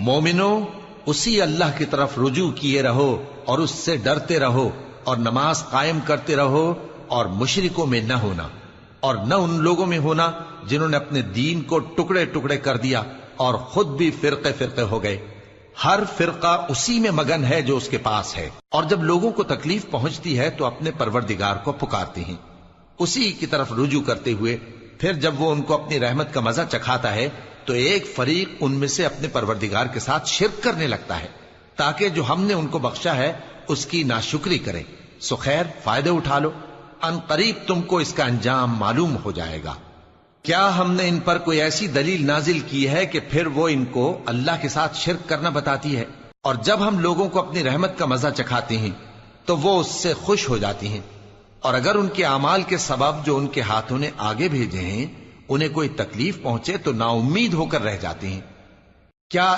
مومنو، اسی اللہ کی طرف رجوع کیے رہو اور اس سے ڈرتے رہو اور نماز قائم کرتے رہو اور مشرکوں میں نہ ہونا، اور نہ ان لوگوں میں ہونا جنہوں نے اپنے دین کو ٹکڑے ٹکڑے کر دیا اور خود بھی فرقے فرقے ہو گئے۔ ہر فرقہ اسی میں مگن ہے جو اس کے پاس ہے، اور جب لوگوں کو تکلیف پہنچتی ہے تو اپنے پروردگار کو پکارتے ہیں اسی کی طرف رجوع کرتے ہوئے۔ پھر جب وہ ان کو اپنی رحمت کا مزہ چکھاتا ہے تو ایک فریق ان میں سے اپنے پروردگار کے ساتھ شرک کرنے لگتا ہے تاکہ جو ہم نے ان کو بخشا ہے اس کی ناشکری کریں۔ سو خیر، فائدے اٹھا لو، ان قریب تم کو اس کا انجام معلوم ہو جائے گا۔ کیا ہم نے ان پر کوئی ایسی دلیل نازل کی ہے کہ پھر وہ ان کو اللہ کے ساتھ شرک کرنا بتاتی ہے؟ اور جب ہم لوگوں کو اپنی رحمت کا مزہ چکھاتے ہیں تو وہ اس سے خوش ہو جاتی ہیں، اور اگر ان کے اعمال کے سبب جو ان کے ہاتھوں نے آگے بھیجے ہیں انہیں کوئی تکلیف پہنچے تو نا امید ہو کر رہ جاتے ہیں۔ کیا